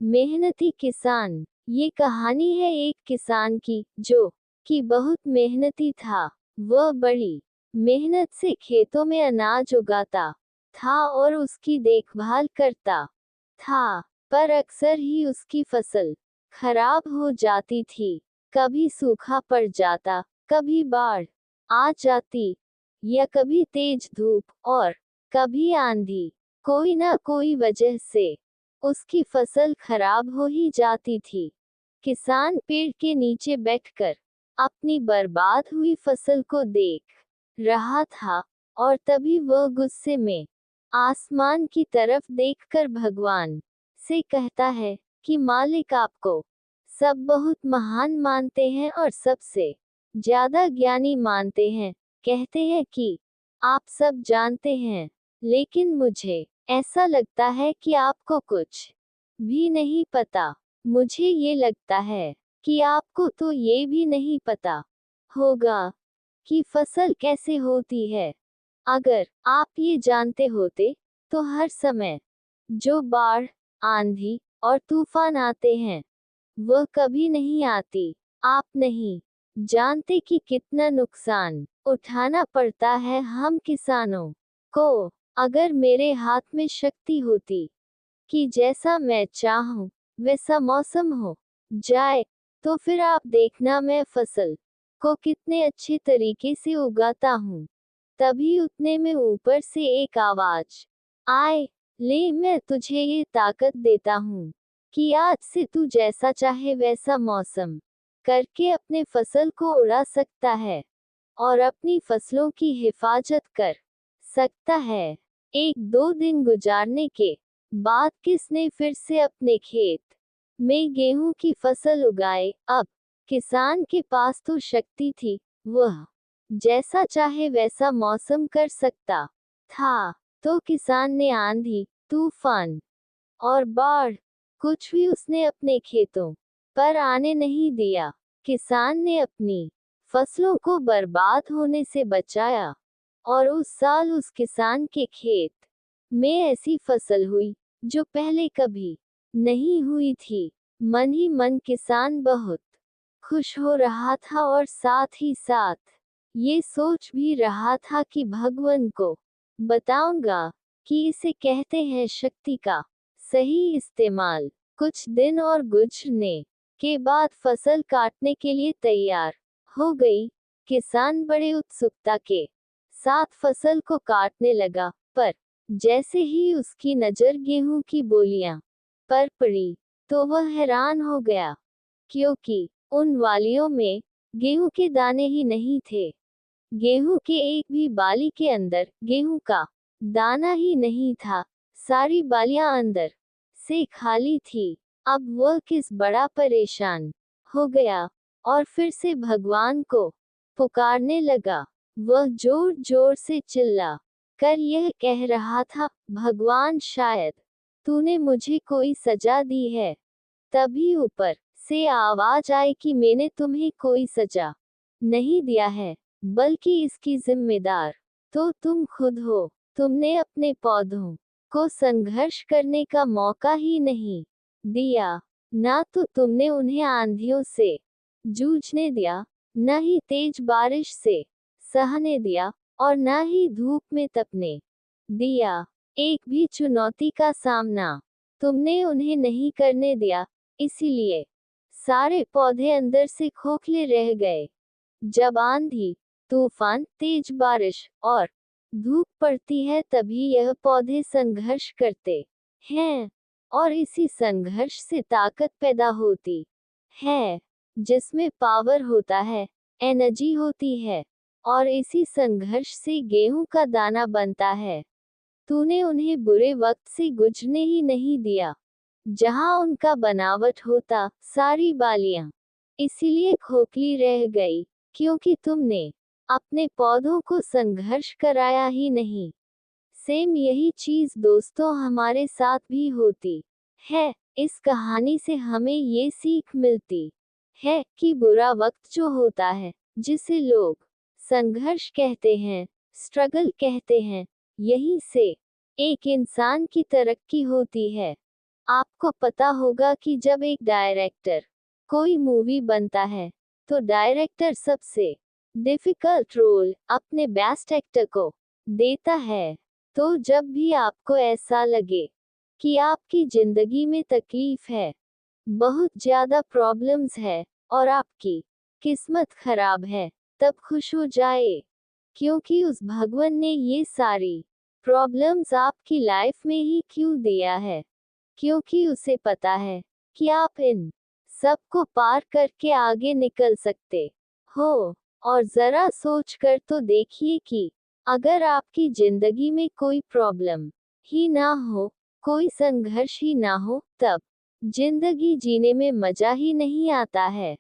मेहनती किसान। ये कहानी है एक किसान की, जो कि बहुत मेहनती था। वह बड़ी मेहनत से खेतों में अनाज उगाता था और उसकी देखभाल करता था, पर अक्सर ही उसकी फसल खराब हो जाती थी। कभी सूखा पड़ जाता, कभी बाढ़ आ जाती, या कभी तेज धूप और कभी आंधी। कोई ना कोई वजह से उसकी फसल खराब हो ही जाती थी। किसान पेड़ के नीचे बैठकर अपनी बर्बाद हुई फसल को देख रहा था, और तभी वह गुस्से में आसमान की तरफ देखकर भगवान से कहता है कि मालिक, आपको सब बहुत महान मानते हैं और सबसे ज्यादा ज्ञानी मानते हैं। कहते हैं कि आप सब जानते हैं, लेकिन मुझे ऐसा लगता है कि आपको कुछ भी नहीं पता। मुझे ये लगता है कि आपको तो ये भी नहीं पता होगा कि फसल कैसे होती है। अगर आप ये जानते होते, तो हर समय जो बाढ़, आंधी और तूफान आते हैं, वह कभी नहीं आती। आप नहीं जानते कि कितना नुकसान उठाना पड़ता है हम किसानों को। अगर मेरे हाथ में शक्ति होती कि जैसा मैं चाहूं वैसा मौसम हो जाए, तो फिर आप देखना मैं फसल को कितने अच्छे तरीके से उगाता हूँ। तभी उतने में ऊपर से एक आवाज आए, ले, मैं तुझे ये ताकत देता हूँ कि आज से तू जैसा चाहे वैसा मौसम करके अपने फसल को उड़ा सकता है और अपनी फसलों की हिफाजत कर सकता है। एक दो दिन गुजारने के बाद किसने फिर से अपने खेत में गेहूं की फसल उगाए। अब किसान के पास तो शक्ति थी, वह जैसा चाहे वैसा मौसम कर सकता था। तो किसान ने आंधी, तूफान और बाढ़, कुछ भी उसने अपने खेतों पर आने नहीं दिया। किसान ने अपनी फसलों को बर्बाद होने से बचाया, और उस साल उस किसान के खेत में ऐसी फसल हुई जो पहले कभी नहीं हुई थी। मन ही मन किसान बहुत खुश हो रहा था, और साथ ही साथ ये सोच भी रहा था कि भगवान को बताऊंगा कि इसे कहते हैं शक्ति का सही इस्तेमाल। कुछ दिन और गुजरने के बाद फसल काटने के लिए तैयार हो गई। किसान बड़े उत्सुकता के साथ फसल को काटने लगा, पर जैसे ही उसकी नजर गेहूं की बोलियां पर पड़ी, तो वह हैरान हो गया, क्योंकि उन वालियों में गेहूं के दाने ही नहीं थे। गेहूं के एक भी बाली के अंदर गेहूं का दाना ही नहीं था। सारी बालियां अंदर से खाली थी। अब वह किस बड़ा परेशान हो गया, और फिर से भगवान को पुकारने लगा। वह जोर जोर से चिल्ला कर यह कह रहा था, भगवान, शायद तूने मुझे कोई सजा दी है। तभी ऊपर से आवाज आई कि मैंने तुम्हें कोई सजा नहीं दिया है, बल्कि इसकी जिम्मेदार तो तुम खुद हो। तुमने अपने पौधों को संघर्ष करने का मौका ही नहीं दिया। ना तो तुमने उन्हें आंधियों से जूझने दिया, न ही तेज बारिश से सहने दिया, और न ही धूप में तपने दिया। एक भी चुनौती का सामना तुमने उन्हें नहीं करने दिया। इसीलिए सारे पौधे अंदर से खोखले रह गए। जब आंधी, तूफान, तेज बारिश और धूप पड़ती है, तभी यह पौधे संघर्ष करते हैं, और इसी संघर्ष से ताकत पैदा होती है, जिसमें पावर होता है, एनर्जी होती है, और इसी संघर्ष से गेहूं का दाना बनता है। तूने उन्हें बुरे वक्त से गुजरने ही नहीं दिया। जहां उनका बनावट होता, सारी बालियां इसीलिए खोखली रह गई, क्योंकि तुमने अपने पौधों को संघर्ष कराया ही नहीं। सेम यही चीज दोस्तों हमारे साथ भी होती है। इस कहानी से हमें ये सीख मिलती है कि बुरा वक्त जो होता है, जिसे लोग संघर्ष कहते हैं, स्ट्रगल कहते हैं, यहीं से एक इंसान की तरक्की होती है। आपको पता होगा कि जब एक डायरेक्टर कोई मूवी बनता है तो डायरेक्टर सबसे डिफिकल्ट रोल अपने बेस्ट एक्टर को देता है। तो जब भी आपको ऐसा लगे कि आपकी जिंदगी में तकलीफ है, बहुत ज्यादा प्रॉब्लम्स है और आपकी किस्मत खराब है, तब खुश हो जाए, क्योंकि उस भगवान ने ये सारी प्रॉब्लम्स आपकी लाइफ में ही क्यों दिया है, क्योंकि उसे पता है कि आप इन सबको पार करके आगे निकल सकते हो। और जरा सोच कर तो देखिए कि अगर आपकी जिंदगी में कोई प्रॉब्लम ही ना हो, कोई संघर्ष ही ना हो, तब जिंदगी जीने में मजा ही नहीं आता है।